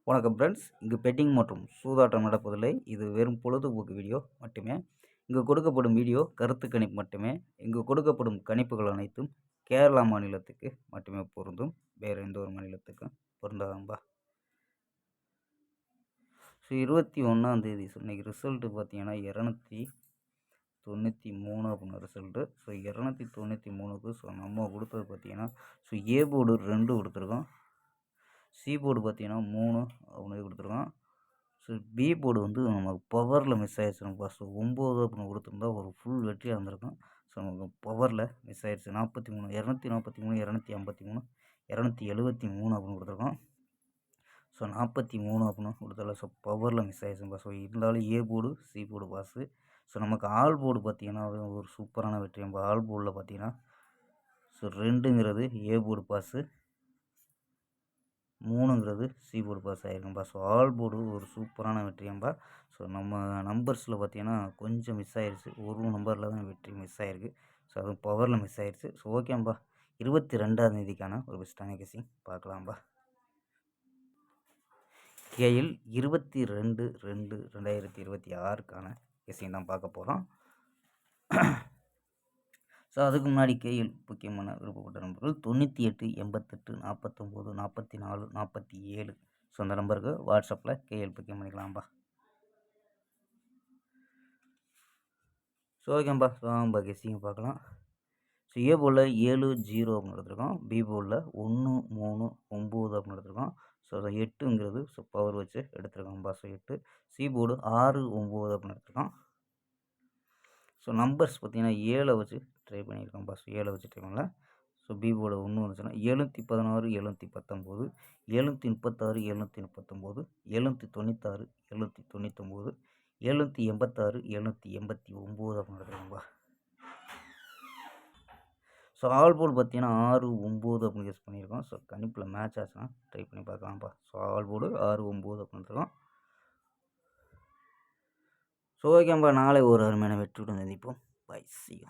வணக்கம் ஃப்ரெண்ட்ஸ். இங்கு பெட்டிங் மற்றும் சூதாட்டம் நடப்பதில்லை. இது வெறும் பொழுதுபோக்கு வீடியோ மட்டுமே. இங்கு கொடுக்கப்படும் வீடியோ கருத்து கணிப்பு மட்டுமே. இங்கு கொடுக்கப்படும் கணிப்புகள் அனைத்தும் கேரளா மாநிலத்துக்கு மட்டுமே பொருந்தும். வேறு எந்த ஒரு மாநிலத்துக்கும் பொருந்தாதம்பா. ஸோ 21 இன்னைக்கு ரிசல்ட்டு பார்த்தீங்கன்னா 293 அப்படின்னு ரிசல்ட்டு. ஸோ 293க்கு ஸோ நம்ம கொடுத்தது பார்த்தீங்கன்னா ஏ போர்டு 2 கொடுத்துருக்கோம். சி போர்டு பார்த்தீங்கன்னா 3 அப்படின்னு கொடுத்துருக்கோம். ஸோ பி போர்டு நமக்கு பவரில் மிஸ் ஆயிடுச்சுப்பா. ஸோ 9 அப்படின்னு கொடுத்துருந்தா ஒரு ஃபுல் வெற்றியாக இருந்திருக்கும். ஸோ நமக்கு பவரில் மிஸ் ஆயிடுச்சு. 43 243 253 273 அப்படின்னு கொடுத்துருக்கோம். ஸோ 43 அப்படின்னு கொடுத்தால ஸோ பவரில் மிஸ் ஆயிடுச்சுப்பா. ஸோ இருந்தாலும் A board C board pass. So நமக்கு ஆல் போர்டு பார்த்தீங்கன்னா ஒரு சூப்பரான வெற்றி. நம்ம ஆல் போர்டில் பார்த்தீங்கன்னா ஸோ 2ங்கிறது ஏ போர்டு பாஸு, 3ங்கிறது சி போர்டு பாஸ் ஆகிருக்கும்பா. ஸோ ஆல் போர்டு ஒரு சூப்பரான வெற்றியம்பா. ஸோ நம்ம நம்பர்ஸில் பார்த்தீங்கன்னா கொஞ்சம் மிஸ் ஆயிடுச்சு. ஒரு நம்பரில் தான் வெற்றி மிஸ் ஆகிருக்கு. ஸோ அதுவும் பவரில் மிஸ் ஆயிடுச்சு. ஸோ ஓகேம்பா. 22ஆம் ஒரு பெஸ்ட்டான கெஸ்ஸிங் பார்க்கலாம்பா. கேஎல் 22/2/2026க்கான கெஸ்ஸிங் தான் பார்க்க போகிறோம். ஸோ அதுக்கு முன்னாடி கேஎல் முக்கியமான விருப்பப்பட்ட நம்பர்கள் 98 88 49 44 47. ஸோ அந்த நம்பருக்கு வாட்ஸ்அப்பில் கேஎல் புக்கிங் பண்ணிக்கலாம்பா. ஸோ ஓகேம்பா. ஸோ நம்ம கெஸ்ஸிங் பார்க்கலாம். ஸோ ஏ போர்டில் 7 0 அப்படின்னு எடுத்துருக்கோம். பி போர்டில் 1 3 9 அப்படின்னு எடுத்துருக்கோம். ஸோ 8ங்கிறது ஸோ பவர் வச்சு எடுத்துருக்கோம்பா. ஸோ 8. சி போர்டு 6 9 அப்படின்னு எடுத்துருக்கோம். ஸோ நம்பர்ஸ் பார்த்தீங்கன்னா 7 வச்சு ட்ரை பண்ணியிருக்கோம்பா. ஸோ 7 வச்சு ட்ரை பண்ணல. ஸோ பி போர்டு 1 வந்துச்சுன்னா 716 719 736 739 796 799 786 789 அப்படின்னு எடுத்துருக்கோம்பா. ஸோ ஆல் போர்டு பார்த்தீங்கன்னா 6 9 அப்படின்னு கெஸ் பண்ணியிருக்கோம். ஸோ கணிப்பில் மேட்ச் ஆச்சுன்னா ட்ரை பண்ணி பார்க்கலாம்ப்பா. ஸோ ஆல் போர்டு 6 9 அப்படின்னு இருக்கோம். ஸோ ஓகேம்பா. நாளை ஒரு அருமையான வெற்றியுடன் சந்திப்போம். பை. C you.